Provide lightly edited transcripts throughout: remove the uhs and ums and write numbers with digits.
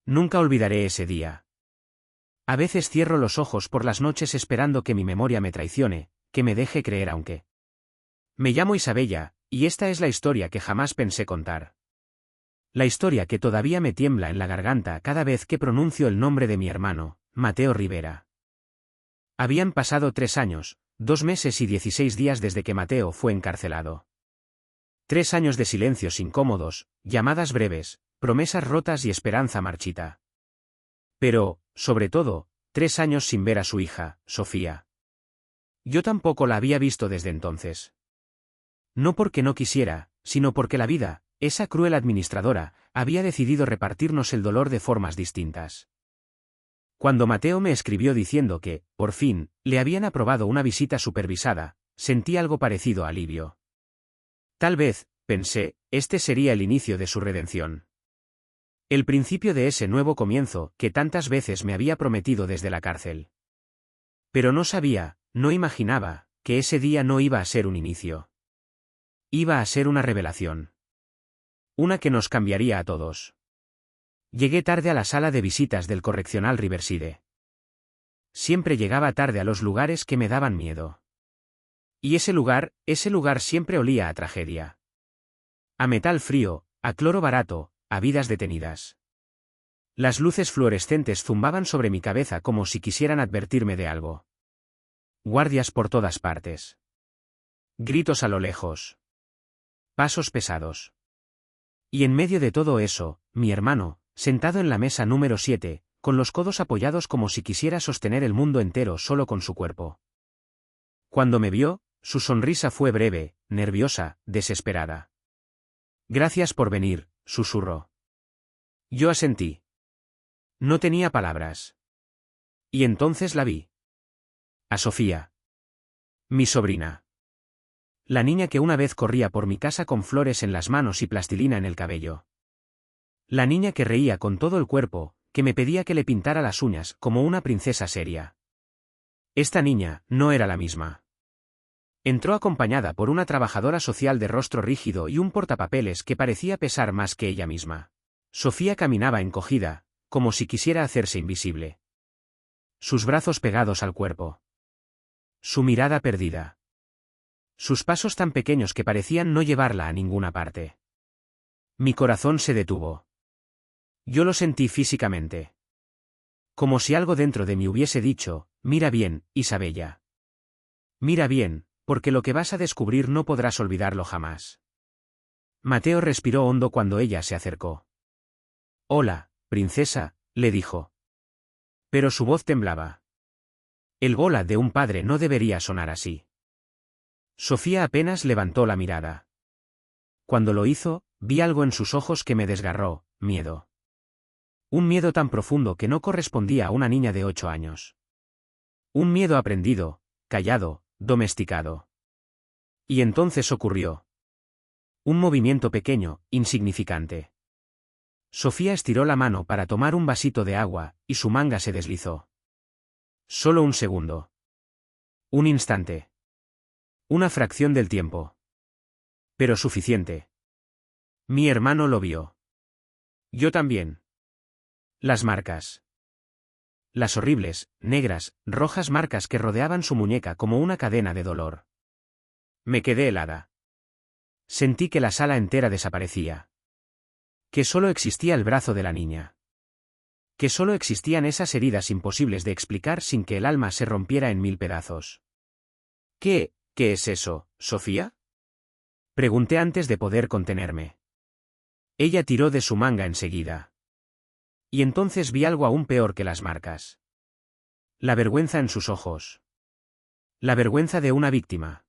Nunca olvidaré ese día. A veces cierro los ojos por las noches esperando que mi memoria me traicione, que me deje creer aunque. Me llamo Isabella, y esta es la historia que jamás pensé contar. La historia que todavía me tiembla en la garganta cada vez que pronuncio el nombre de mi hermano, Mateo Rivera. Habían pasado 3 años, 2 meses y 16 días desde que Mateo fue encarcelado. 3 años de silencios incómodos, llamadas breves, promesas rotas y esperanza marchita. Pero, sobre todo, 3 años sin ver a su hija, Sofía. Yo tampoco la había visto desde entonces. No porque no quisiera, sino porque la vida, esa cruel administradora, había decidido repartirnos el dolor de formas distintas. Cuando Mateo me escribió diciendo que, por fin, le habían aprobado una visita supervisada, sentí algo parecido a alivio. Tal vez, pensé, este sería el inicio de su redención. El principio de ese nuevo comienzo que tantas veces me había prometido desde la cárcel. Pero no sabía, no imaginaba, que ese día no iba a ser un inicio. Iba a ser una revelación. Una que nos cambiaría a todos. Llegué tarde a la sala de visitas del correccional Riverside. Siempre llegaba tarde a los lugares que me daban miedo. Y ese lugar siempre olía a tragedia. A metal frío, a cloro barato, a vidas detenidas. Las luces fluorescentes zumbaban sobre mi cabeza como si quisieran advertirme de algo. Guardias por todas partes. Gritos a lo lejos. Pasos pesados. Y en medio de todo eso, mi hermano, sentado en la mesa número 7, con los codos apoyados como si quisiera sostener el mundo entero solo con su cuerpo. Cuando me vio, su sonrisa fue breve, nerviosa, desesperada. «Gracias por venir», susurró. Yo asentí. No tenía palabras. Y entonces la vi. A Sofía. Mi sobrina. La niña que una vez corría por mi casa con flores en las manos y plastilina en el cabello. La niña que reía con todo el cuerpo, que me pedía que le pintara las uñas como una princesa seria. Esta niña no era la misma. Entró acompañada por una trabajadora social de rostro rígido y un portapapeles que parecía pesar más que ella misma. Sofía caminaba encogida, como si quisiera hacerse invisible. Sus brazos pegados al cuerpo. Su mirada perdida. Sus pasos tan pequeños que parecían no llevarla a ninguna parte. Mi corazón se detuvo. Yo lo sentí físicamente. Como si algo dentro de mí hubiese dicho, mira bien, Isabella. Mira bien, porque lo que vas a descubrir no podrás olvidarlo jamás. Mateo respiró hondo cuando ella se acercó. Hola, princesa, le dijo. Pero su voz temblaba. El hola de un padre no debería sonar así. Sofía apenas levantó la mirada. Cuando lo hizo, vi algo en sus ojos que me desgarró, miedo. Un miedo tan profundo que no correspondía a una niña de 8 años. Un miedo aprendido, callado, domesticado. Y entonces ocurrió. Un movimiento pequeño, insignificante. Sofía estiró la mano para tomar un vasito de agua, y su manga se deslizó. Solo un segundo. Un instante. Una fracción del tiempo. Pero suficiente. Mi hermano lo vio. Yo también. Las marcas. Las horribles, negras, rojas marcas que rodeaban su muñeca como una cadena de dolor. Me quedé helada. Sentí que la sala entera desaparecía. Que solo existía el brazo de la niña. Que solo existían esas heridas imposibles de explicar sin que el alma se rompiera en 1000 pedazos. ¿Qué es eso, Sofía? Pregunté antes de poder contenerme. Ella tiró de su manga enseguida. Y entonces vi algo aún peor que las marcas. La vergüenza en sus ojos. La vergüenza de una víctima.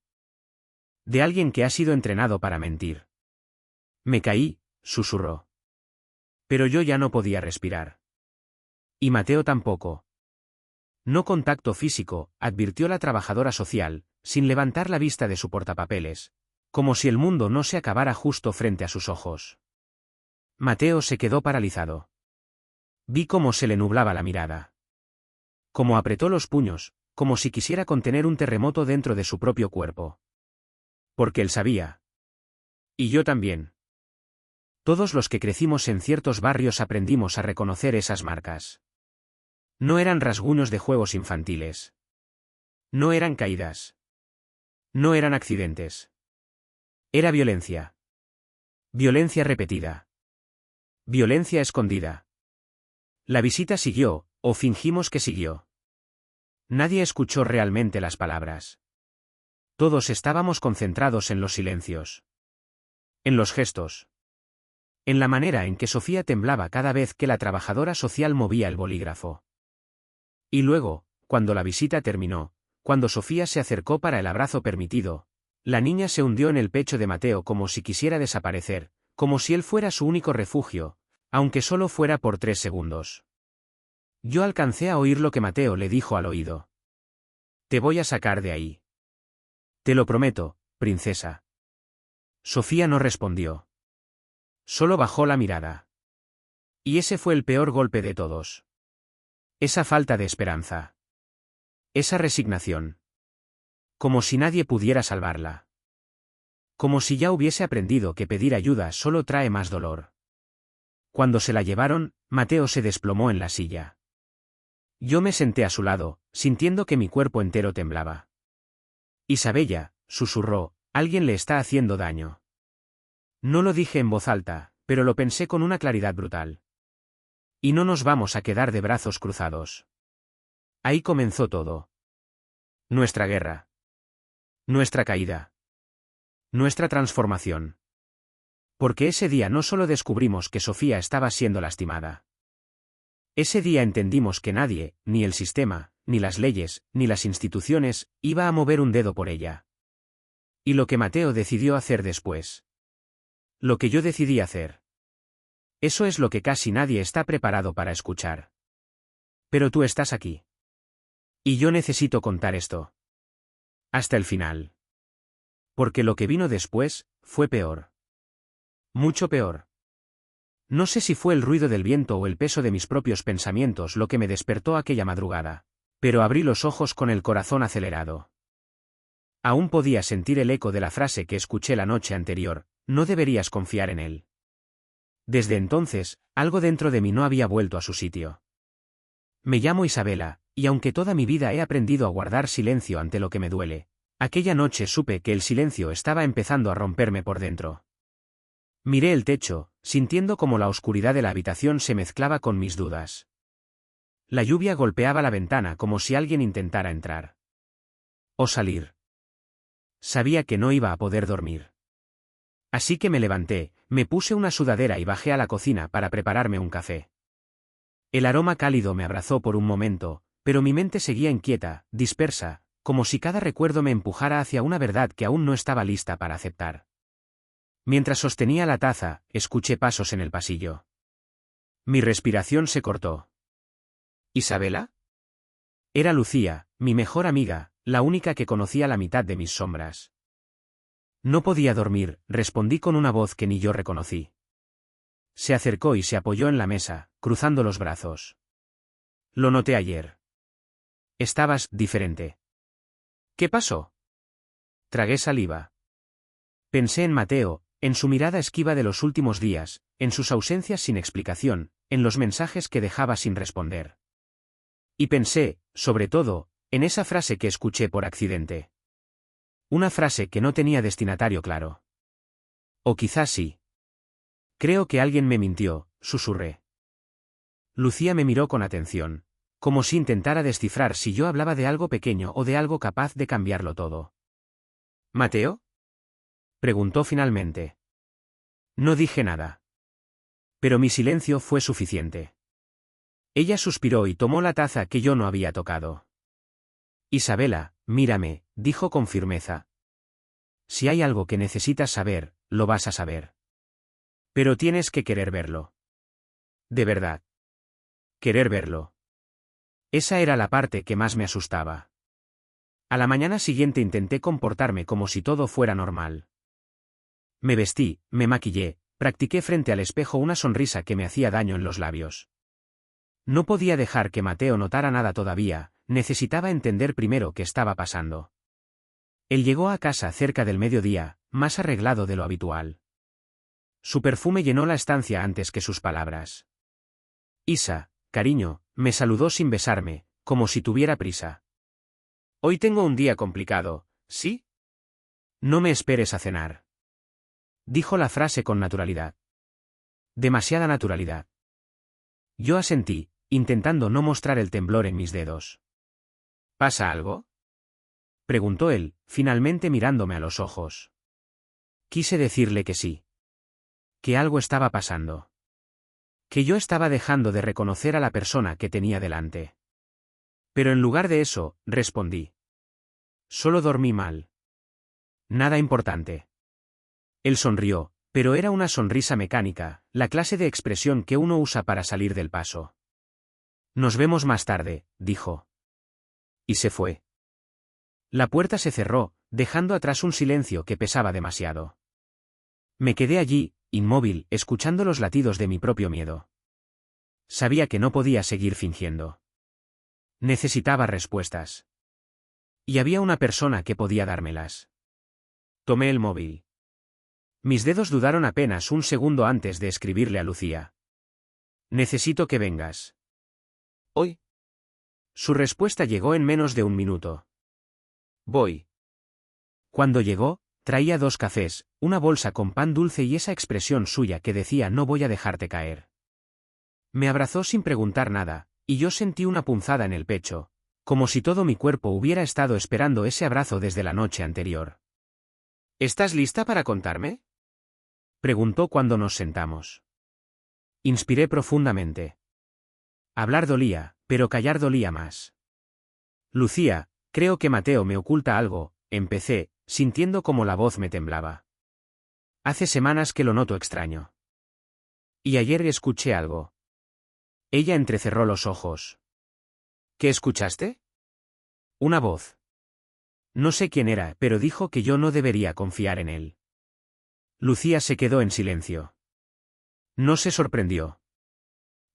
De alguien que ha sido entrenado para mentir. Me caí, susurró. Pero yo ya no podía respirar. Y Mateo tampoco. No contacto físico, advirtió la trabajadora social, sin levantar la vista de su portapapeles, como si el mundo no se acabara justo frente a sus ojos. Mateo se quedó paralizado. Vi cómo se le nublaba la mirada. Cómo apretó los puños, como si quisiera contener un terremoto dentro de su propio cuerpo. Porque él sabía. Y yo también. Todos los que crecimos en ciertos barrios aprendimos a reconocer esas marcas. No eran rasguños de juegos infantiles. No eran caídas. No eran accidentes. Era violencia. Violencia repetida. Violencia escondida. La visita siguió, o fingimos que siguió. Nadie escuchó realmente las palabras. Todos estábamos concentrados en los silencios. En los gestos. En la manera en que Sofía temblaba cada vez que la trabajadora social movía el bolígrafo. Y luego, cuando la visita terminó, cuando Sofía se acercó para el abrazo permitido, la niña se hundió en el pecho de Mateo como si quisiera desaparecer, como si él fuera su único refugio, aunque solo fuera por 3 segundos. Yo alcancé a oír lo que Mateo le dijo al oído. Te voy a sacar de ahí. Te lo prometo, princesa. Sofía no respondió. Solo bajó la mirada. Y ese fue el peor golpe de todos. Esa falta de esperanza. Esa resignación. Como si nadie pudiera salvarla. Como si ya hubiese aprendido que pedir ayuda solo trae más dolor. Cuando se la llevaron, Mateo se desplomó en la silla. Yo me senté a su lado, sintiendo que mi cuerpo entero temblaba. Isabella, susurró, alguien le está haciendo daño. No lo dije en voz alta, pero lo pensé con una claridad brutal. Y no nos vamos a quedar de brazos cruzados. Ahí comenzó todo. Nuestra guerra. Nuestra caída. Nuestra transformación. Porque ese día no solo descubrimos que Sofía estaba siendo lastimada. Ese día entendimos que nadie, ni el sistema, ni las leyes, ni las instituciones, iba a mover un dedo por ella. Y lo que Mateo decidió hacer después. Lo que yo decidí hacer. Eso es lo que casi nadie está preparado para escuchar. Pero tú estás aquí. Y yo necesito contar esto. Hasta el final. Porque lo que vino después, fue peor. Mucho peor. No sé si fue el ruido del viento o el peso de mis propios pensamientos lo que me despertó aquella madrugada, pero abrí los ojos con el corazón acelerado. Aún podía sentir el eco de la frase que escuché la noche anterior, no deberías confiar en él. Desde entonces, algo dentro de mí no había vuelto a su sitio. Me llamo Isabela, y aunque toda mi vida he aprendido a guardar silencio ante lo que me duele, aquella noche supe que el silencio estaba empezando a romperme por dentro. Miré el techo, sintiendo como la oscuridad de la habitación se mezclaba con mis dudas. La lluvia golpeaba la ventana como si alguien intentara entrar. O salir. Sabía que no iba a poder dormir. Así que me levanté, me puse una sudadera y bajé a la cocina para prepararme un café. El aroma cálido me abrazó por un momento, pero mi mente seguía inquieta, dispersa, como si cada recuerdo me empujara hacia una verdad que aún no estaba lista para aceptar. Mientras sostenía la taza, escuché pasos en el pasillo. Mi respiración se cortó. ¿Isabela? Era Lucía, mi mejor amiga, la única que conocía la mitad de mis sombras. No podía dormir, respondí con una voz que ni yo reconocí. Se acercó y se apoyó en la mesa, cruzando los brazos. Lo noté ayer. Estabas diferente. ¿Qué pasó? Tragué saliva. Pensé en Mateo, en su mirada esquiva de los últimos días, en sus ausencias sin explicación, en los mensajes que dejaba sin responder. Y pensé, sobre todo, en esa frase que escuché por accidente. Una frase que no tenía destinatario claro. O quizás sí. Creo que alguien me mintió, susurré. Lucía me miró con atención, como si intentara descifrar si yo hablaba de algo pequeño o de algo capaz de cambiarlo todo. ¿Mateo? Preguntó finalmente. No dije nada. Pero mi silencio fue suficiente. Ella suspiró y tomó la taza que yo no había tocado. Isabela, mírame, dijo con firmeza. Si hay algo que necesitas saber, lo vas a saber. Pero tienes que querer verlo. De verdad. Querer verlo. Esa era la parte que más me asustaba. A la mañana siguiente intenté comportarme como si todo fuera normal. Me vestí, me maquillé, practiqué frente al espejo una sonrisa que me hacía daño en los labios. No podía dejar que Mateo notara nada todavía, necesitaba entender primero qué estaba pasando. Él llegó a casa cerca del mediodía, más arreglado de lo habitual. Su perfume llenó la estancia antes que sus palabras. Isa, cariño, me saludó sin besarme, como si tuviera prisa. Hoy tengo un día complicado, ¿sí? No me esperes a cenar. Dijo la frase con naturalidad. Demasiada naturalidad. Yo asentí, intentando no mostrar el temblor en mis dedos. ¿Pasa algo? Preguntó él, finalmente mirándome a los ojos. Quise decirle que sí. Que algo estaba pasando. Que yo estaba dejando de reconocer a la persona que tenía delante. Pero en lugar de eso, respondí. Solo dormí mal. Nada importante. Él sonrió, pero era una sonrisa mecánica, la clase de expresión que uno usa para salir del paso. Nos vemos más tarde, dijo. Y se fue. La puerta se cerró, dejando atrás un silencio que pesaba demasiado. Me quedé allí, inmóvil, escuchando los latidos de mi propio miedo. Sabía que no podía seguir fingiendo. Necesitaba respuestas. Y había una persona que podía dármelas. Tomé el móvil. Mis dedos dudaron apenas un segundo antes de escribirle a Lucía. Necesito que vengas. ¿Hoy? Su respuesta llegó en menos de un minuto. Voy. Cuando llegó, traía 2 cafés, una bolsa con pan dulce y esa expresión suya que decía no voy a dejarte caer. Me abrazó sin preguntar nada, y yo sentí una punzada en el pecho, como si todo mi cuerpo hubiera estado esperando ese abrazo desde la noche anterior. ¿Estás lista para contarme? Preguntó cuando nos sentamos. Inspiré profundamente. Hablar dolía, pero callar dolía más. Lucía, creo que Mateo me oculta algo, empecé, sintiendo como la voz me temblaba. Hace semanas que lo noto extraño. Y ayer escuché algo. Ella entrecerró los ojos. ¿Qué escuchaste? Una voz. No sé quién era, pero dijo que yo no debería confiar en él. Lucía se quedó en silencio. No se sorprendió.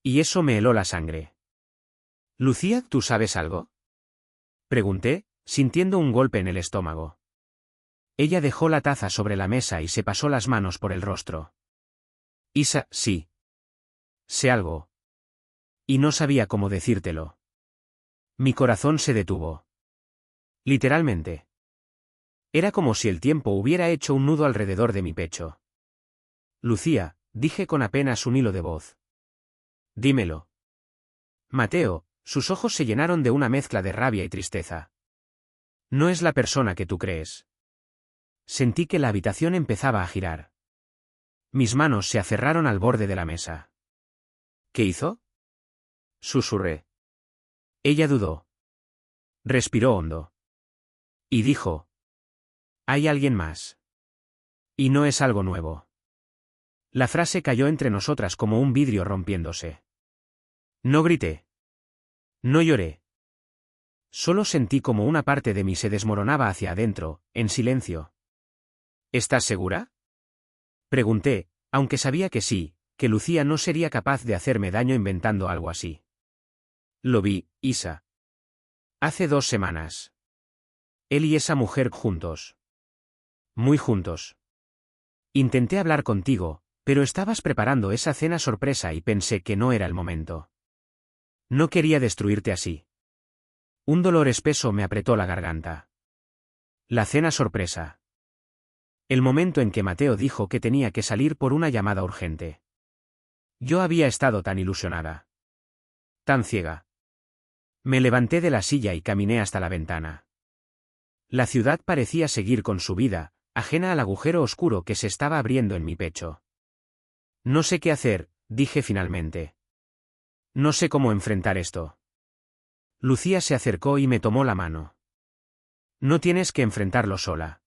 Y eso me heló la sangre. Lucía, ¿tú sabes algo? Pregunté, sintiendo un golpe en el estómago. Ella dejó la taza sobre la mesa y se pasó las manos por el rostro. Isa, sí. Sé algo. Y no sabía cómo decírtelo. Mi corazón se detuvo. Literalmente. Era como si el tiempo hubiera hecho un nudo alrededor de mi pecho. Lucía, dije con apenas un hilo de voz. Dímelo. Mateo, sus ojos se llenaron de una mezcla de rabia y tristeza. No es la persona que tú crees. Sentí que la habitación empezaba a girar. Mis manos se aferraron al borde de la mesa. ¿Qué hizo? Susurré. Ella dudó. Respiró hondo. Y dijo. Hay alguien más. Y no es algo nuevo. La frase cayó entre nosotras como un vidrio rompiéndose. No grité. No lloré. Solo sentí como una parte de mí se desmoronaba hacia adentro, en silencio. ¿Estás segura? Pregunté, aunque sabía que sí, que Lucía no sería capaz de hacerme daño inventando algo así. Lo vi, Isa. Hace 2 semanas. Él y esa mujer juntos. Muy juntos. Intenté hablar contigo, pero estabas preparando esa cena sorpresa y pensé que no era el momento. No quería destruirte así. Un dolor espeso me apretó la garganta. La cena sorpresa. El momento en que Mateo dijo que tenía que salir por una llamada urgente. Yo había estado tan ilusionada. Tan ciega. Me levanté de la silla y caminé hasta la ventana. La ciudad parecía seguir con su vida, ajena al agujero oscuro que se estaba abriendo en mi pecho. No sé qué hacer, dije finalmente. No sé cómo enfrentar esto. Lucía se acercó y me tomó la mano. No tienes que enfrentarlo sola.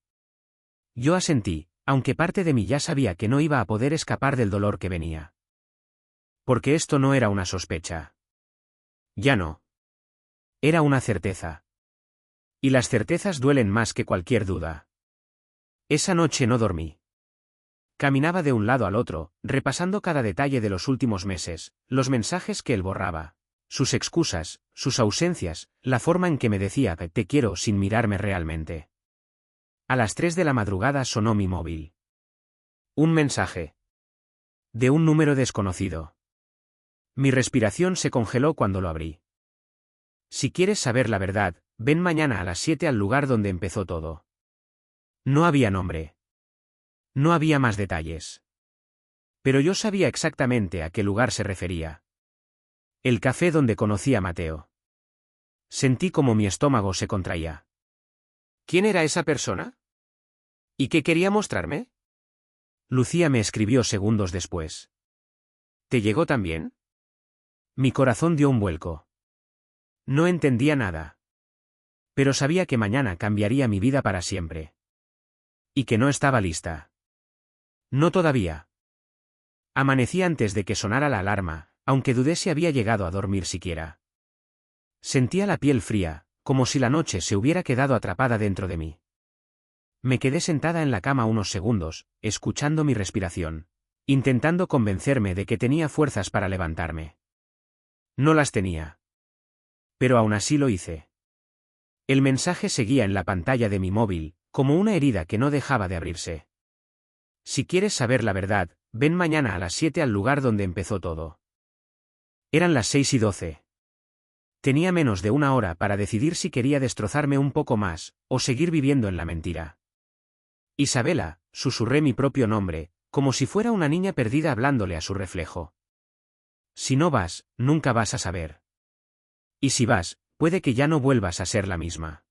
Yo asentí, aunque parte de mí ya sabía que no iba a poder escapar del dolor que venía. Porque esto no era una sospecha. Ya no. Era una certeza. Y las certezas duelen más que cualquier duda. Esa noche no dormí. Caminaba de un lado al otro, repasando cada detalle de los últimos meses, los mensajes que él borraba, sus excusas, sus ausencias, la forma en que me decía te quiero sin mirarme realmente. A las 3 de la madrugada sonó mi móvil. Un mensaje. De un número desconocido. Mi respiración se congeló cuando lo abrí. Si quieres saber la verdad, ven mañana a las 7 al lugar donde empezó todo. No había nombre. No había más detalles. Pero yo sabía exactamente a qué lugar se refería. El café donde conocí a Mateo. Sentí como mi estómago se contraía. ¿Quién era esa persona? ¿Y qué quería mostrarme? Lucía me escribió segundos después. ¿Te llegó también? Mi corazón dio un vuelco. No entendía nada. Pero sabía que mañana cambiaría mi vida para siempre. Y que no estaba lista. No todavía. Amanecí antes de que sonara la alarma, aunque dudé si había llegado a dormir siquiera. Sentía la piel fría, como si la noche se hubiera quedado atrapada dentro de mí. Me quedé sentada en la cama unos segundos, escuchando mi respiración, intentando convencerme de que tenía fuerzas para levantarme. No las tenía. Pero aún así lo hice. El mensaje seguía en la pantalla de mi móvil, como una herida que no dejaba de abrirse. Si quieres saber la verdad, ven mañana a las 7 al lugar donde empezó todo. Eran las 6:12. Tenía menos de una hora para decidir si quería destrozarme un poco más, o seguir viviendo en la mentira. Isabela, susurré mi propio nombre, como si fuera una niña perdida hablándole a su reflejo. Si no vas, nunca vas a saber. Y si vas, puede que ya no vuelvas a ser la misma.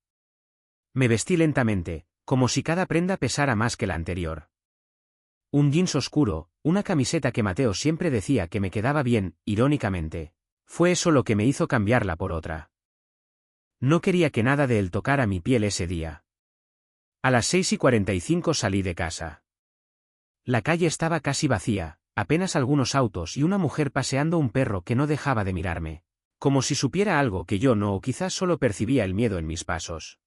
Me vestí lentamente, como si cada prenda pesara más que la anterior. Un jeans oscuro, una camiseta que Mateo siempre decía que me quedaba bien, irónicamente. Fue eso lo que me hizo cambiarla por otra. No quería que nada de él tocara mi piel ese día. A las 6:45 salí de casa. La calle estaba casi vacía, apenas algunos autos y una mujer paseando un perro que no dejaba de mirarme, como si supiera algo que yo no o quizás solo percibía el miedo en mis pasos.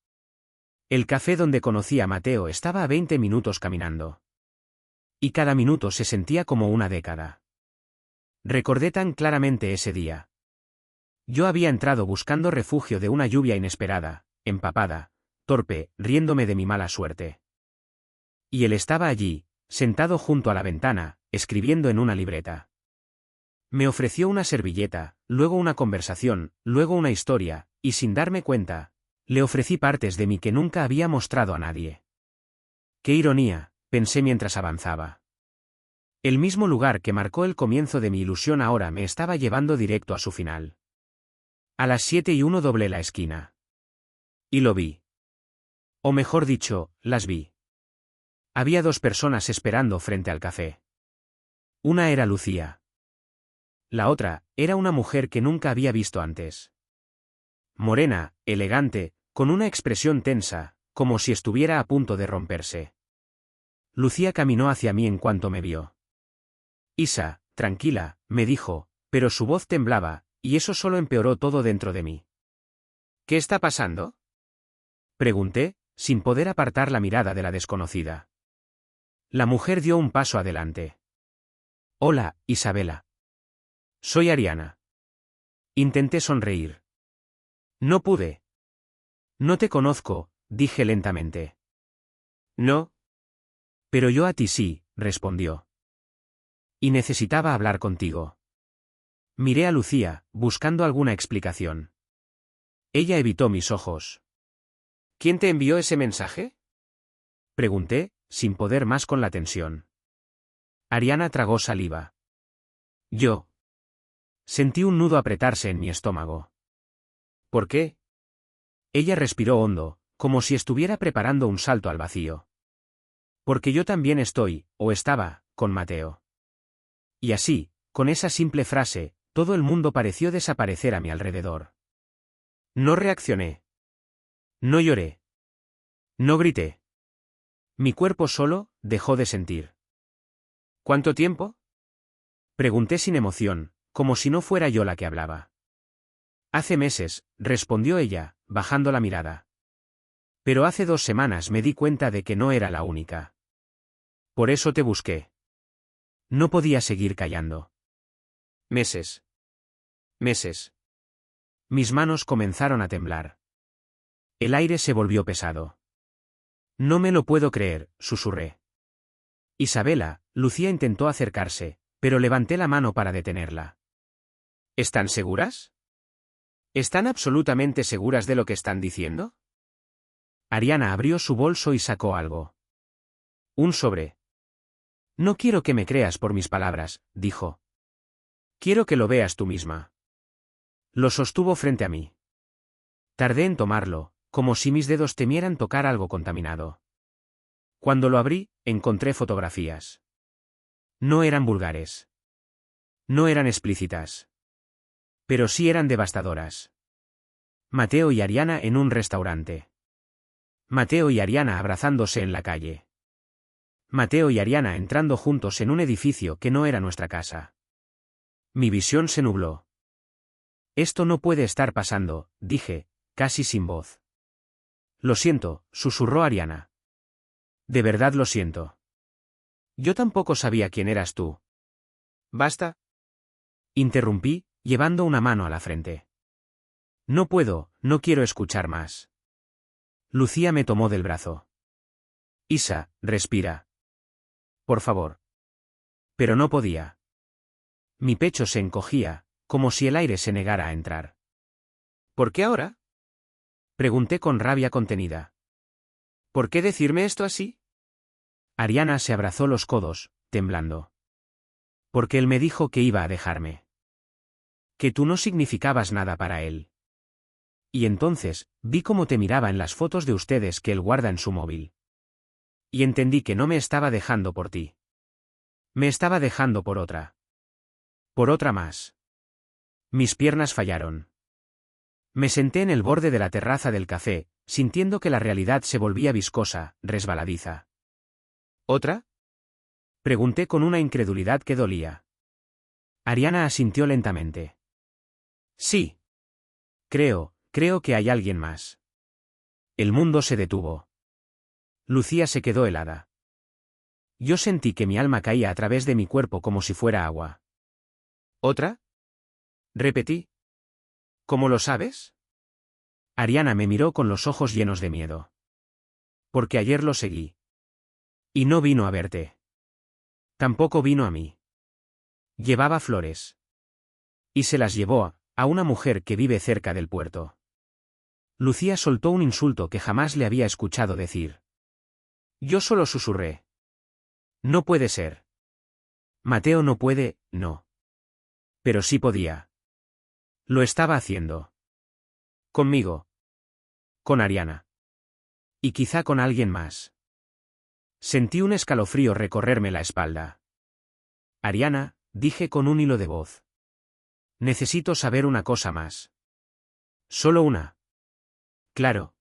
El café donde conocí a Mateo estaba a 20 minutos caminando. Y cada minuto se sentía como una década. Recordé tan claramente ese día. Yo había entrado buscando refugio de una lluvia inesperada, empapada, torpe, riéndome de mi mala suerte. Y él estaba allí, sentado junto a la ventana, escribiendo en una libreta. Me ofreció una servilleta, luego una conversación, luego una historia, y sin darme cuenta, le ofrecí partes de mí que nunca había mostrado a nadie. ¡Qué ironía!, pensé mientras avanzaba. El mismo lugar que marcó el comienzo de mi ilusión ahora me estaba llevando directo a su final. A las 7:01 doblé la esquina. Y lo vi. O mejor dicho, las vi. Había dos personas esperando frente al café. Una era Lucía. La otra, era una mujer que nunca había visto antes. Morena, elegante, con una expresión tensa, como si estuviera a punto de romperse. Lucía caminó hacia mí en cuanto me vio. Isa, tranquila, me dijo, pero su voz temblaba, y eso solo empeoró todo dentro de mí. ¿Qué está pasando?, pregunté, sin poder apartar la mirada de la desconocida. La mujer dio un paso adelante. Hola, Isabela. Soy Ariana. Intenté sonreír. No pude. No te conozco, dije lentamente. No. Pero yo a ti sí, respondió. Y necesitaba hablar contigo. Miré a Lucía, buscando alguna explicación. Ella evitó mis ojos. ¿Quién te envió ese mensaje?, pregunté, sin poder más con la tensión. Ariana tragó saliva. Yo. Sentí un nudo apretarse en mi estómago. ¿Por qué? Ella respiró hondo, como si estuviera preparando un salto al vacío. Porque yo también estoy, o estaba, con Mateo. Y así, con esa simple frase, todo el mundo pareció desaparecer a mi alrededor. No reaccioné. No lloré. No grité. Mi cuerpo solo dejó de sentir. ¿Cuánto tiempo?, pregunté sin emoción, como si no fuera yo la que hablaba. Hace meses, respondió ella, bajando la mirada. Pero hace 2 semanas me di cuenta de que no era la única. Por eso te busqué. No podía seguir callando. Meses. Meses. Mis manos comenzaron a temblar. El aire se volvió pesado. No me lo puedo creer, susurré. Isabela, Lucía intentó acercarse, Pero levanté la mano para detenerla. ¿Están seguras? ¿Están absolutamente seguras de lo que están diciendo? Ariana abrió su bolso y sacó algo. Un sobre. No quiero que me creas por mis palabras, dijo. Quiero que lo veas tú misma. Lo sostuvo frente a mí. Tardé en tomarlo, como si mis dedos temieran tocar algo contaminado. Cuando lo abrí, encontré fotografías. No eran vulgares. No eran explícitas. Pero sí eran devastadoras. Mateo y Ariana en un restaurante. Mateo y Ariana abrazándose en la calle. Mateo y Ariana entrando juntos en un edificio que no era nuestra casa. Mi visión se nubló. Esto no puede estar pasando, dije, casi sin voz. Lo siento, susurró Ariana. De verdad lo siento. Yo tampoco sabía quién eras tú. ¿Basta? Interrumpí, llevando una mano a la frente. No puedo, no quiero escuchar más. Lucía me tomó del brazo. Isa, respira. Por favor. Pero no podía. Mi pecho se encogía, como si el aire se negara a entrar. ¿Por qué ahora? Pregunté con rabia contenida. ¿Por qué decirme esto así? Ariana se abrazó los codos, temblando. Porque él me dijo que iba a dejarme. Que tú no significabas nada para él. Y entonces, vi cómo te miraba en las fotos de ustedes que él guarda en su móvil. Y entendí que no me estaba dejando por ti. Me estaba dejando por otra. Por otra más. Mis piernas fallaron. Me senté en el borde de la terraza del café, sintiendo que la realidad se volvía viscosa, resbaladiza. ¿Otra? Pregunté con una incredulidad que dolía. Ariana asintió lentamente. Sí. Creo que hay alguien más. El mundo se detuvo. Lucía se quedó helada. Yo sentí que mi alma caía a través de mi cuerpo como si fuera agua. ¿Otra? Repetí. ¿Cómo lo sabes? Ariana me miró con los ojos llenos de miedo. Porque ayer lo seguí. Y no vino a verte. Tampoco vino a mí. Llevaba flores. Y se las llevó a una mujer que vive cerca del puerto. Lucía soltó un insulto que jamás le había escuchado decir. Yo solo susurré. No puede ser. Mateo no puede, no. Pero sí podía. Lo estaba haciendo. Conmigo. Con Ariana. Y quizá con alguien más. Sentí un escalofrío recorrerme la espalda. Ariana, dije con un hilo de voz. Necesito saber una cosa más. Solo una. Claro.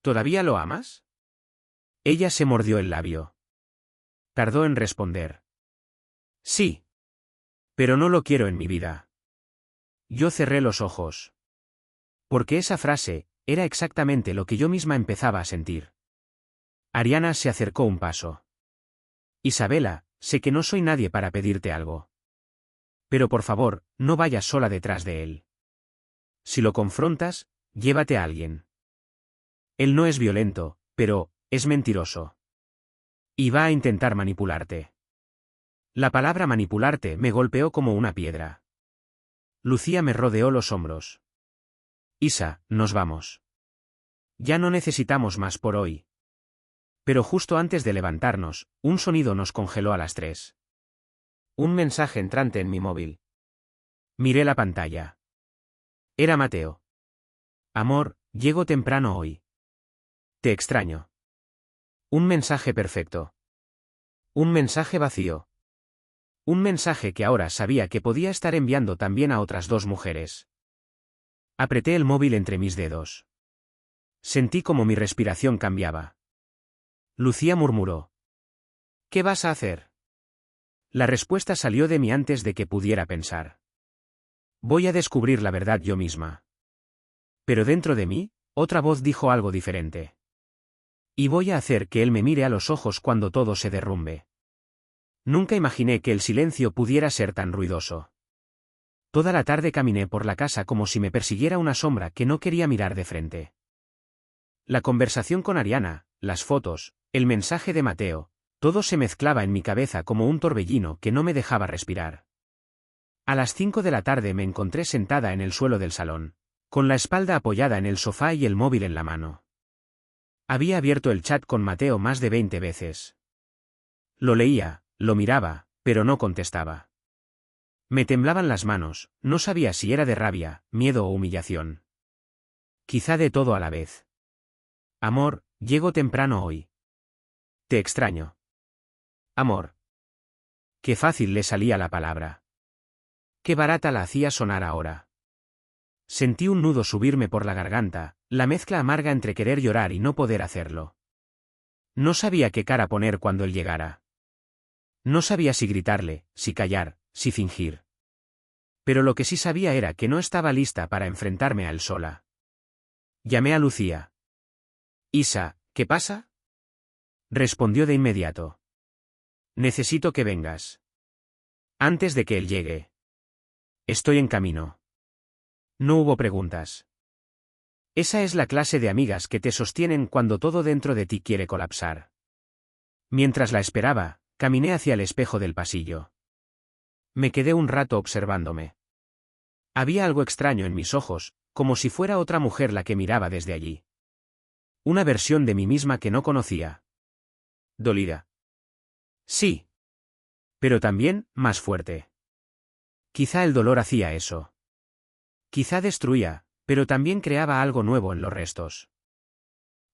¿Todavía lo amas? Ella se mordió el labio. Tardó en responder. Sí. Pero no lo quiero en mi vida. Yo cerré los ojos. Porque esa frase era exactamente lo que yo misma empezaba a sentir. Ariana se acercó un paso. Isabela, sé que no soy nadie para pedirte algo. Pero por favor, no vayas sola detrás de él. Si lo confrontas, llévate a alguien. Él no es violento, pero es mentiroso. Y va a intentar manipularte. La palabra manipularte me golpeó como una piedra. Lucía me rodeó los hombros. Isa, nos vamos. Ya no necesitamos más por hoy. Pero justo antes de levantarnos, un sonido nos congeló a las 3. Un mensaje entrante en mi móvil. Miré la pantalla. Era Mateo. Amor, llego temprano hoy. Te extraño. Un mensaje perfecto. Un mensaje vacío. Un mensaje que ahora sabía que podía estar enviando también a otras dos mujeres. Apreté el móvil entre mis dedos. Sentí como mi respiración cambiaba. Lucía murmuró. ¿Qué vas a hacer? La respuesta salió de mí antes de que pudiera pensar. Voy a descubrir la verdad yo misma. Pero dentro de mí, otra voz dijo algo diferente. Y voy a hacer que él me mire a los ojos cuando todo se derrumbe. Nunca imaginé que el silencio pudiera ser tan ruidoso. Toda la tarde caminé por la casa como si me persiguiera una sombra que no quería mirar de frente. La conversación con Ariana, las fotos, el mensaje de Mateo, Todo se mezclaba en mi cabeza como un torbellino que no me dejaba respirar. A las 5 de la tarde me encontré sentada en el suelo del salón, con la espalda apoyada en el sofá y el móvil en la mano. Había abierto el chat con Mateo más de 20 veces. Lo leía, lo miraba, pero no contestaba. Me temblaban las manos, no sabía si era de rabia, miedo o humillación. Quizá de todo a la vez. Amor, llego temprano hoy. Te extraño. Amor. Qué fácil le salía la palabra. Qué barata la hacía sonar ahora. Sentí un nudo subirme por la garganta, la mezcla amarga entre querer llorar y no poder hacerlo. No sabía qué cara poner cuando él llegara. No sabía si gritarle, si callar, si fingir. Pero lo que sí sabía era que no estaba lista para enfrentarme a él sola. Llamé a Lucía. Isa, ¿qué pasa? Respondió de inmediato. Necesito que vengas. Antes de que él llegue. Estoy en camino. No hubo preguntas. Esa es la clase de amigas que te sostienen cuando todo dentro de ti quiere colapsar. Mientras la esperaba, caminé hacia el espejo del pasillo. Me quedé un rato observándome. Había algo extraño en mis ojos, como si fuera otra mujer la que miraba desde allí. Una versión de mí misma que no conocía. Dolida. Sí. Pero también, más fuerte. Quizá el dolor hacía eso. Quizá destruía, pero también creaba algo nuevo en los restos.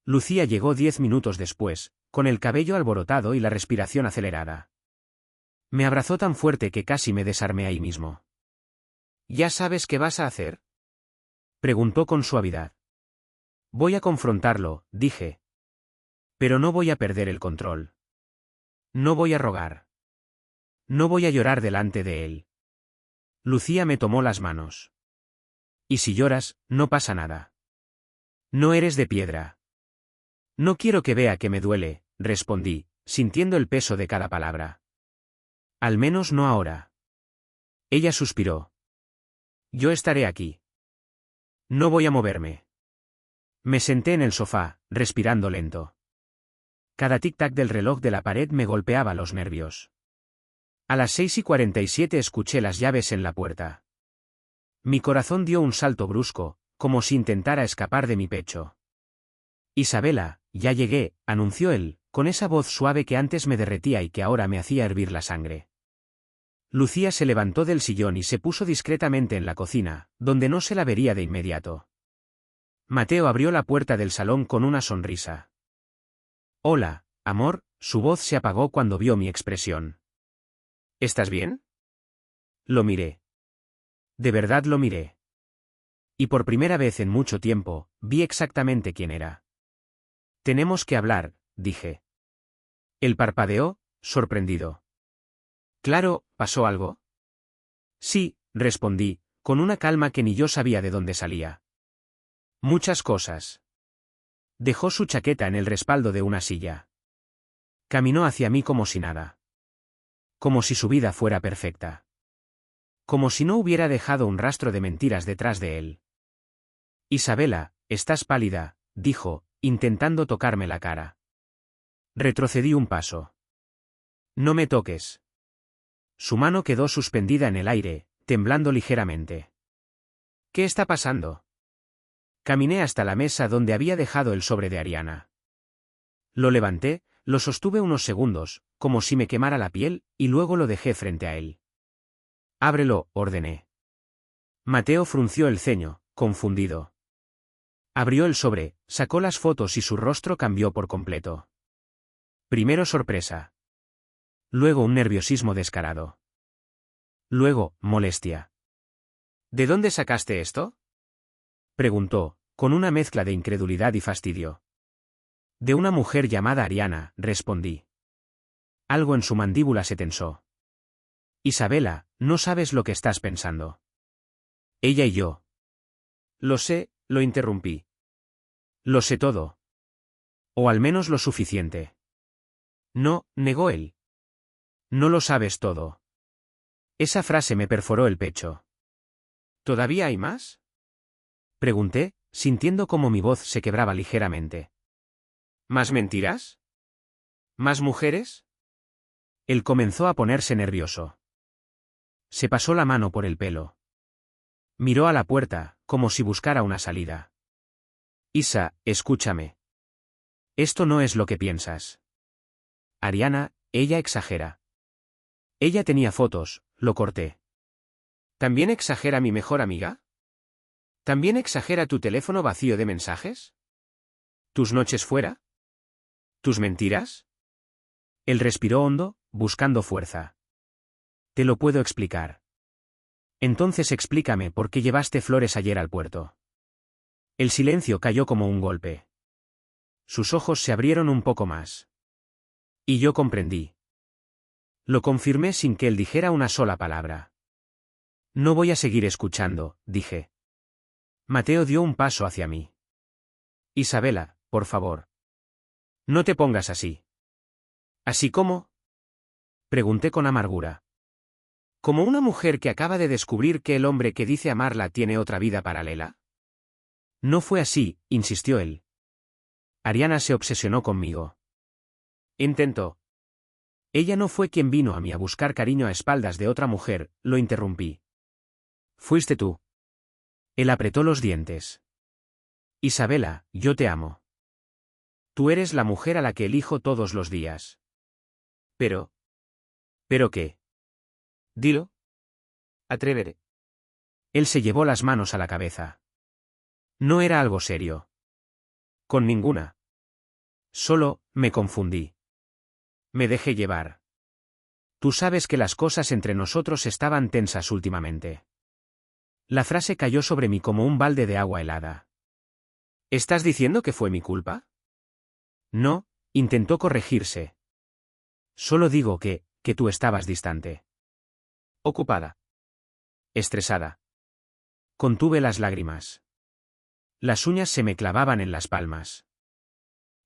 Lucía llegó 10 minutos después, con el cabello alborotado y la respiración acelerada. Me abrazó tan fuerte que casi me desarmé ahí mismo. ¿Ya sabes qué vas a hacer? Preguntó con suavidad. Voy a confrontarlo, dije. Pero no voy a perder el control. No voy a rogar. No voy a llorar delante de él. Lucía me tomó las manos. Y si lloras, no pasa nada. No eres de piedra. No quiero que vea que me duele, respondí, sintiendo el peso de cada palabra. Al menos no ahora. Ella suspiró. Yo estaré aquí. No voy a moverme. Me senté en el sofá, respirando lento. Cada tic-tac del reloj de la pared me golpeaba los nervios. A las 6:47 escuché las llaves en la puerta. Mi corazón dio un salto brusco, como si intentara escapar de mi pecho. Isabela, ya llegué, anunció él, con esa voz suave que antes me derretía y que ahora me hacía hervir la sangre. Lucía se levantó del sillón y se puso discretamente en la cocina, donde no se la vería de inmediato. Mateo abrió la puerta del salón con una sonrisa. Hola, amor, su voz se apagó cuando vio mi expresión. ¿Estás bien? Lo miré. De verdad lo miré. Y por primera vez en mucho tiempo, vi exactamente quién era. Tenemos que hablar, dije. Él parpadeó, sorprendido. Claro, ¿pasó algo? Sí, respondí, con una calma que ni yo sabía de dónde salía. Muchas cosas. Dejó su chaqueta en el respaldo de una silla. Caminó hacia mí como si nada. Como si su vida fuera perfecta. Como si no hubiera dejado un rastro de mentiras detrás de él. Isabela, estás pálida, dijo, intentando tocarme la cara. Retrocedí un paso. No me toques. Su mano quedó suspendida en el aire, temblando ligeramente. ¿Qué está pasando? Caminé hasta la mesa donde había dejado el sobre de Ariana. Lo levanté, lo sostuve unos segundos, como si me quemara la piel, y luego lo dejé frente a él. Ábrelo, ordené. Mateo frunció el ceño, confundido. Abrió el sobre, sacó las fotos y su rostro cambió por completo. Primero sorpresa. Luego un nerviosismo descarado. Luego, molestia. ¿De dónde sacaste esto? Preguntó, con una mezcla de incredulidad y fastidio. De una mujer llamada Ariana, respondí. Algo en su mandíbula se tensó. Isabela, no sabes lo que estás pensando. Ella y yo. Lo sé, lo interrumpí. Lo sé todo. O al menos lo suficiente. No, negó él. No lo sabes todo. Esa frase me perforó el pecho. ¿Todavía hay más? Pregunté, sintiendo cómo mi voz se quebraba ligeramente. ¿Más mentiras? ¿Más mujeres? Él comenzó a ponerse nervioso. Se pasó la mano por el pelo. Miró a la puerta, como si buscara una salida. Isa, escúchame. Esto no es lo que piensas. Ariana, ella exagera. Ella tenía fotos, lo corté. ¿También exagera mi mejor amiga? ¿También exagera tu teléfono vacío de mensajes? ¿Tus noches fuera? ¿Tus mentiras? Él respiró hondo, buscando fuerza. Te lo puedo explicar. Entonces explícame por qué llevaste flores ayer al puerto. El silencio cayó como un golpe. Sus ojos se abrieron un poco más. Y yo comprendí. Lo confirmé sin que él dijera una sola palabra. No voy a seguir escuchando, dije. Mateo dio un paso hacia mí. Isabela, por favor. No te pongas así. ¿Así cómo? Pregunté con amargura. ¿Como una mujer que acaba de descubrir que el hombre que dice amarla tiene otra vida paralela? No fue así, insistió él. Ariana se obsesionó conmigo. Intentó. Ella no fue quien vino a mí a buscar cariño a espaldas de otra mujer, lo interrumpí. Fuiste tú. Él apretó los dientes. Isabela, yo te amo. Tú eres la mujer a la que elijo todos los días. Pero. ¿Pero qué? Dilo. Atrévete. Él se llevó las manos a la cabeza. No era algo serio. Con ninguna. Solo, me confundí. Me dejé llevar. Tú sabes que las cosas entre nosotros estaban tensas últimamente. La frase cayó sobre mí como un balde de agua helada. ¿Estás diciendo que fue mi culpa? No, intentó corregirse. Solo digo que tú estabas distante. Ocupada. Estresada. Contuve las lágrimas. Las uñas se me clavaban en las palmas.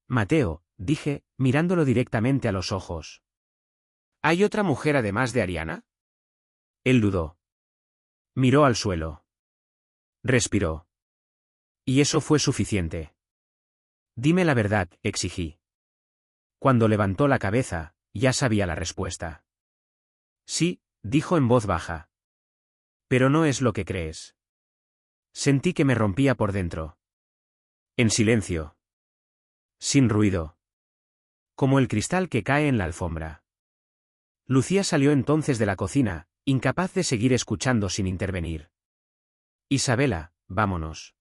Mateo, dije, mirándolo directamente a los ojos. ¿Hay otra mujer además de Ariana? Él dudó. Miró al suelo. Respiró. Y eso fue suficiente. Dime la verdad, exigí. Cuando levantó la cabeza, ya sabía la respuesta. Sí, dijo en voz baja. Pero no es lo que crees. Sentí que me rompía por dentro. En silencio. Sin ruido. Como el cristal que cae en la alfombra. Lucía salió entonces de la cocina, incapaz de seguir escuchando sin intervenir. Isabela, vámonos.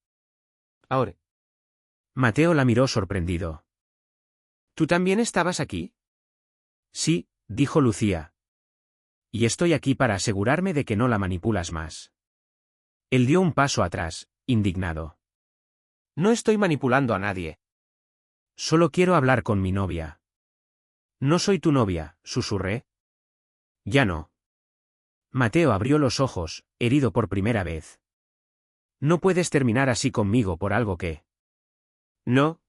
Ahora. Mateo la miró sorprendido. ¿Tú también estabas aquí? Sí, dijo Lucía. Y estoy aquí para asegurarme de que no la manipulas más. Él dio un paso atrás, indignado. No estoy manipulando a nadie. Solo quiero hablar con mi novia. No soy tu novia, susurré. Ya no. Mateo abrió los ojos, herido por primera vez. No puedes terminar así conmigo por algo que... No.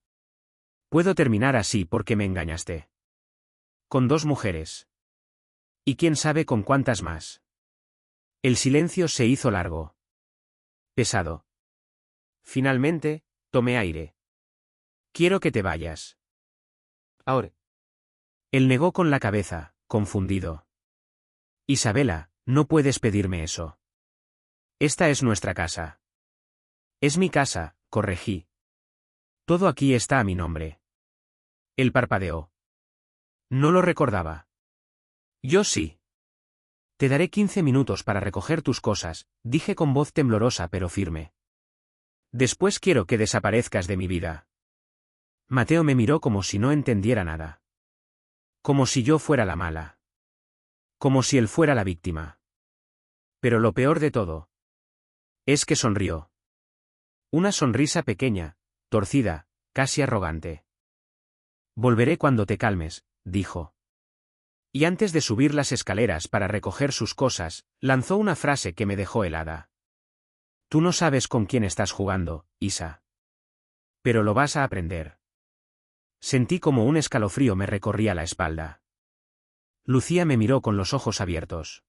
Puedo terminar así porque me engañaste. Con 2 mujeres. Y quién sabe con cuántas más. El silencio se hizo largo. Pesado. Finalmente, tomé aire. Quiero que te vayas. Ahora. Él negó con la cabeza, confundido. Isabela, no puedes pedirme eso. Esta es nuestra casa. Es mi casa, corregí. Todo aquí está a mi nombre. Él parpadeó. No lo recordaba. Yo sí. Te daré 15 minutos para recoger tus cosas, dije con voz temblorosa pero firme. Después quiero que desaparezcas de mi vida. Mateo me miró como si no entendiera nada. Como si yo fuera la mala. Como si él fuera la víctima. Pero lo peor de todo es que sonrió. Una sonrisa pequeña, torcida, casi arrogante. Volveré cuando te calmes, dijo. Y antes de subir las escaleras para recoger sus cosas, lanzó una frase que me dejó helada. Tú no sabes con quién estás jugando, Isa. Pero lo vas a aprender. Sentí como un escalofrío me recorría la espalda. Lucía me miró con los ojos abiertos.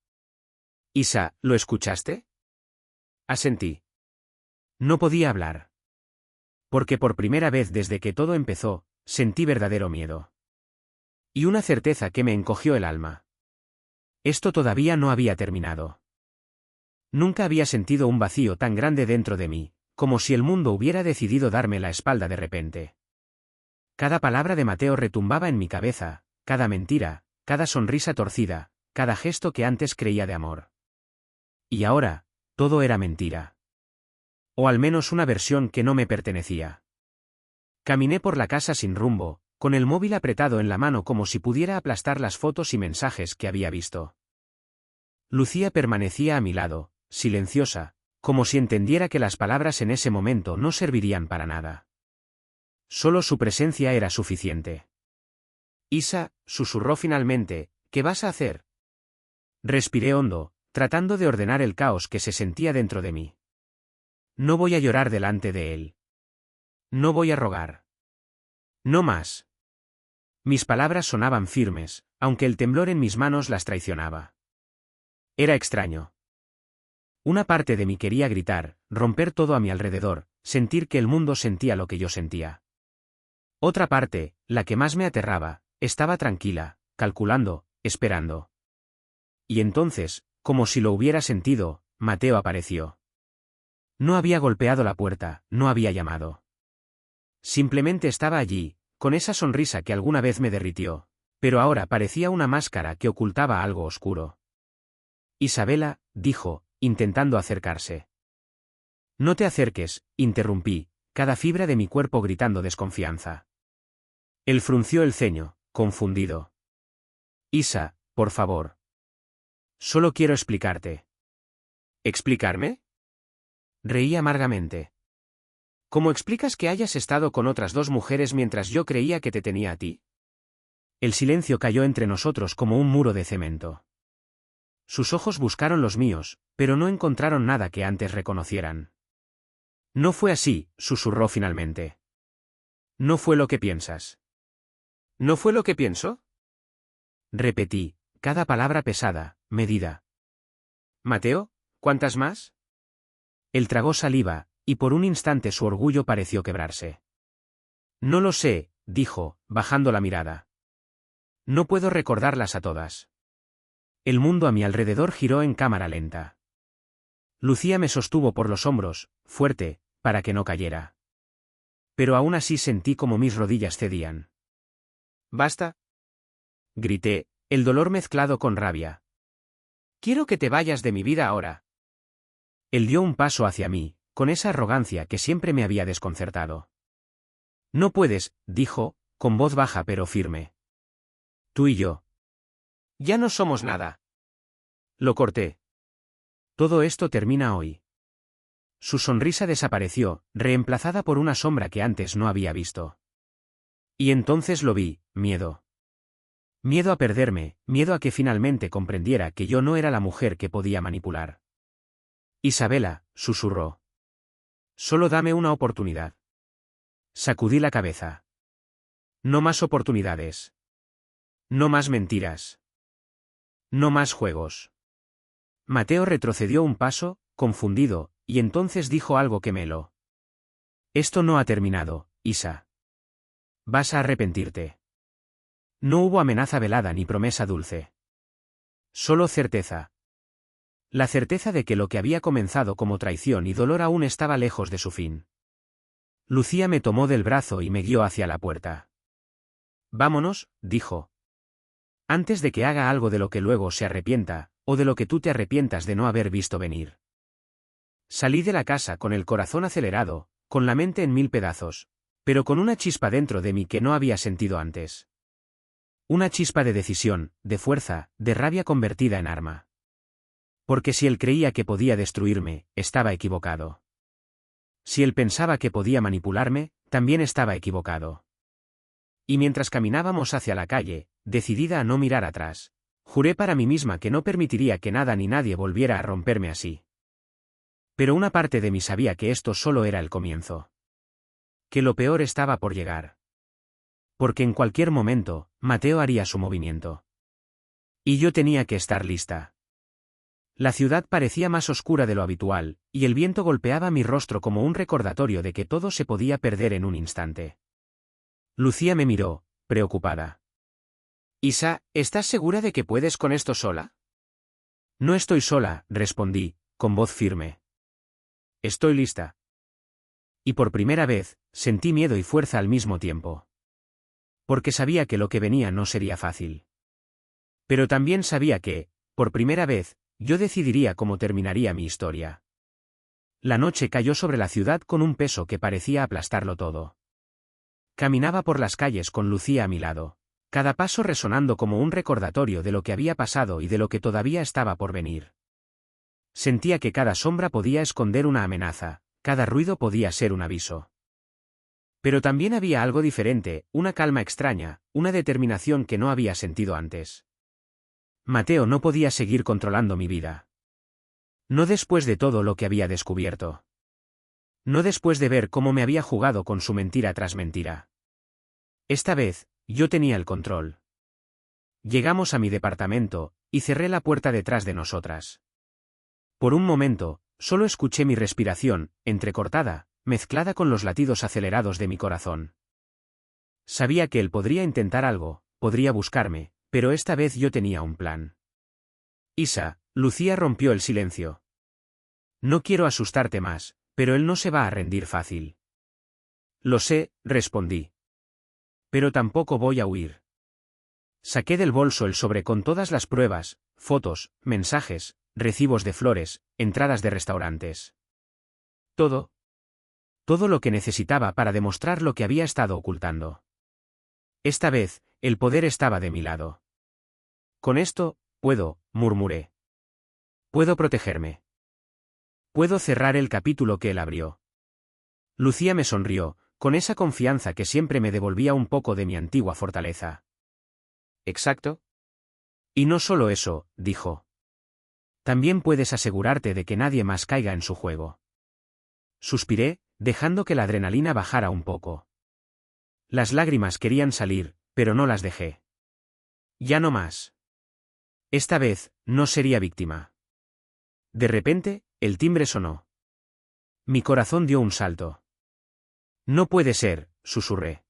Isa, ¿lo escuchaste? Asentí. No podía hablar. Porque por primera vez desde que todo empezó, sentí verdadero miedo. Y una certeza que me encogió el alma. Esto todavía no había terminado. Nunca había sentido un vacío tan grande dentro de mí, como si el mundo hubiera decidido darme la espalda de repente. Cada palabra de Mateo retumbaba en mi cabeza, cada mentira, cada sonrisa torcida, cada gesto que antes creía de amor. Y ahora, todo era mentira. O al menos una versión que no me pertenecía. Caminé por la casa sin rumbo, con el móvil apretado en la mano como si pudiera aplastar las fotos y mensajes que había visto. Lucía permanecía a mi lado, silenciosa, como si entendiera que las palabras en ese momento no servirían para nada. Solo su presencia era suficiente. Isa, susurró finalmente, ¿qué vas a hacer? Respiré hondo, tratando de ordenar el caos que se sentía dentro de mí. No voy a llorar delante de él. No voy a rogar. No más. Mis palabras sonaban firmes, aunque el temblor en mis manos las traicionaba. Era extraño. Una parte de mí quería gritar, romper todo a mi alrededor, sentir que el mundo sentía lo que yo sentía. Otra parte, la que más me aterraba, estaba tranquila, calculando, esperando. Y entonces, como si lo hubiera sentido, Mateo apareció. No había golpeado la puerta, no había llamado. Simplemente estaba allí, con esa sonrisa que alguna vez me derritió, pero ahora parecía una máscara que ocultaba algo oscuro. Isabela, dijo, intentando acercarse. No te acerques, interrumpí, cada fibra de mi cuerpo gritando desconfianza. Él frunció el ceño, confundido. Isa, por favor. Solo quiero explicarte. ¿Explicarme? Reí amargamente. ¿Cómo explicas que hayas estado con otras dos mujeres mientras yo creía que te tenía a ti? El silencio cayó entre nosotros como un muro de cemento. Sus ojos buscaron los míos, pero no encontraron nada que antes reconocieran. No fue así, susurró finalmente. No fue lo que piensas. ¿No fue lo que pienso? Repetí, cada palabra pesada, medida. Mateo, ¿cuántas más? Él tragó saliva, y por un instante su orgullo pareció quebrarse. No lo sé, dijo, bajando la mirada. No puedo recordarlas a todas. El mundo a mi alrededor giró en cámara lenta. Lucía me sostuvo por los hombros, fuerte, para que no cayera. Pero aún así sentí como mis rodillas cedían. ¿Basta? Grité, el dolor mezclado con rabia. Quiero que te vayas de mi vida ahora. Él dio un paso hacia mí, con esa arrogancia que siempre me había desconcertado. No puedes, dijo, con voz baja pero firme. Tú y yo. Ya no somos nada. Lo corté. Todo esto termina hoy. Su sonrisa desapareció, reemplazada por una sombra que antes no había visto. Y entonces lo vi, miedo. Miedo a perderme, miedo a que finalmente comprendiera que yo no era la mujer que podía manipular. Isabela, susurró. Solo dame una oportunidad. Sacudí la cabeza. No más oportunidades. No más mentiras. No más juegos. Mateo retrocedió un paso, confundido, y entonces dijo algo que me heló. Esto no ha terminado, Isa. Vas a arrepentirte. No hubo amenaza velada ni promesa dulce. Solo certeza. La certeza de que lo que había comenzado como traición y dolor aún estaba lejos de su fin. Lucía me tomó del brazo y me guió hacia la puerta. Vámonos, dijo. Antes de que haga algo de lo que luego se arrepienta, o de lo que tú te arrepientas de no haber visto venir. Salí de la casa con el corazón acelerado, con la mente en mil pedazos, pero con una chispa dentro de mí que no había sentido antes. Una chispa de decisión, de fuerza, de rabia convertida en arma. Porque si él creía que podía destruirme, estaba equivocado. Si él pensaba que podía manipularme, también estaba equivocado. Y mientras caminábamos hacia la calle, decidida a no mirar atrás, juré para mí misma que no permitiría que nada ni nadie volviera a romperme así. Pero una parte de mí sabía que esto solo era el comienzo. Que lo peor estaba por llegar. Porque en cualquier momento, Mateo haría su movimiento. Y yo tenía que estar lista. La ciudad parecía más oscura de lo habitual, y el viento golpeaba mi rostro como un recordatorio de que todo se podía perder en un instante. Lucía me miró, preocupada. Isa, ¿estás segura de que puedes con esto sola? No estoy sola, respondí, con voz firme. Estoy lista. Y por primera vez, sentí miedo y fuerza al mismo tiempo. Porque sabía que lo que venía no sería fácil. Pero también sabía que, por primera vez, yo decidiría cómo terminaría mi historia. La noche cayó sobre la ciudad con un peso que parecía aplastarlo todo. Caminaba por las calles con Lucía a mi lado, cada paso resonando como un recordatorio de lo que había pasado y de lo que todavía estaba por venir. Sentía que cada sombra podía esconder una amenaza, cada ruido podía ser un aviso. Pero también había algo diferente, una calma extraña, una determinación que no había sentido antes. Mateo no podía seguir controlando mi vida. No después de todo lo que había descubierto. No después de ver cómo me había jugado con su mentira tras mentira. Esta vez, yo tenía el control. Llegamos a mi departamento, y cerré la puerta detrás de nosotras. Por un momento, solo escuché mi respiración, entrecortada, mezclada con los latidos acelerados de mi corazón. Sabía que él podría intentar algo, podría buscarme, pero esta vez yo tenía un plan. Isa, Lucía rompió el silencio. No quiero asustarte más, pero él no se va a rendir fácil. Lo sé, respondí. Pero tampoco voy a huir. Saqué del bolso el sobre con todas las pruebas, fotos, mensajes, recibos de flores, entradas de restaurantes. Todo lo que necesitaba para demostrar lo que había estado ocultando. Esta vez, el poder estaba de mi lado. Con esto, murmuré. Puedo protegerme. Puedo cerrar el capítulo que él abrió. Lucía me sonrió, con esa confianza que siempre me devolvía un poco de mi antigua fortaleza. ¿Exacto? Y no solo eso, dijo. También puedes asegurarte de que nadie más caiga en su juego. Suspiré, dejando que la adrenalina bajara un poco. Las lágrimas querían salir, pero no las dejé. Ya no más. Esta vez, no sería víctima. De repente, el timbre sonó. Mi corazón dio un salto. No puede ser, susurré.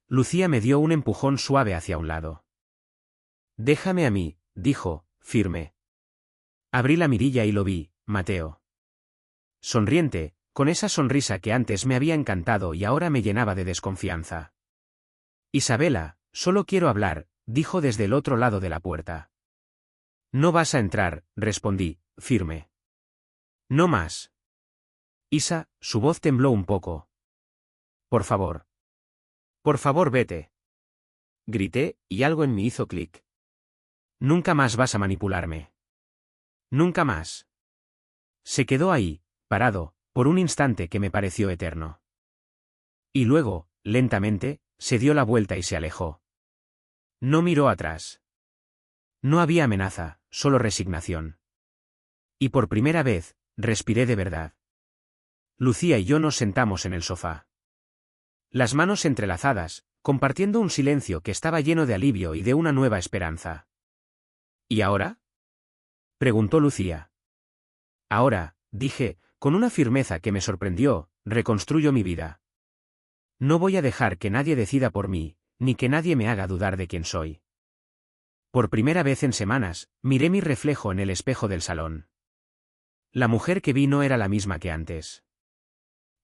Lucía me dio un empujón suave hacia un lado. Déjame a mí, dijo, firme. Abrí la mirilla y lo vi, Mateo. Sonriente, con esa sonrisa que antes me había encantado y ahora me llenaba de desconfianza. Isabela, solo quiero hablar, dijo desde el otro lado de la puerta. No vas a entrar, respondí, firme. No más. Isa, su voz tembló un poco. Por favor. Por favor, vete. Grité, y algo en mí hizo clic. Nunca más vas a manipularme. Nunca más. Se quedó ahí, parado, por un instante que me pareció eterno. Y luego, lentamente, se dio la vuelta y se alejó. No miró atrás. No había amenaza, solo resignación. Y por primera vez, respiré de verdad. Lucía y yo nos sentamos en el sofá. Las manos entrelazadas, compartiendo un silencio que estaba lleno de alivio y de una nueva esperanza. ¿Y ahora? Preguntó Lucía. Ahora, dije, con una firmeza que me sorprendió, reconstruyo mi vida. No voy a dejar que nadie decida por mí, ni que nadie me haga dudar de quién soy. Por primera vez en semanas, miré mi reflejo en el espejo del salón. La mujer que vi no era la misma que antes.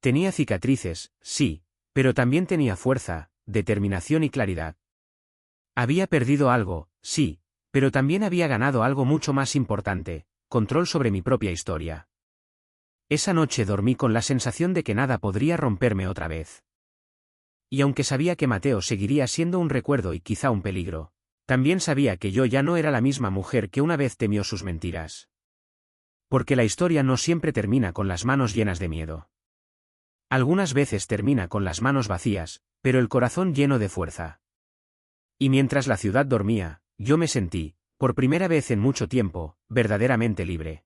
Tenía cicatrices, sí, pero también tenía fuerza, determinación y claridad. Había perdido algo, sí, pero también había ganado algo mucho más importante, control sobre mi propia historia. Esa noche dormí con la sensación de que nada podría romperme otra vez. Y aunque sabía que Mateo seguiría siendo un recuerdo y quizá un peligro, también sabía que yo ya no era la misma mujer que una vez temió sus mentiras. Porque la historia no siempre termina con las manos llenas de miedo. Algunas veces termina con las manos vacías, pero el corazón lleno de fuerza. Y mientras la ciudad dormía, yo me sentí, por primera vez en mucho tiempo, verdaderamente libre.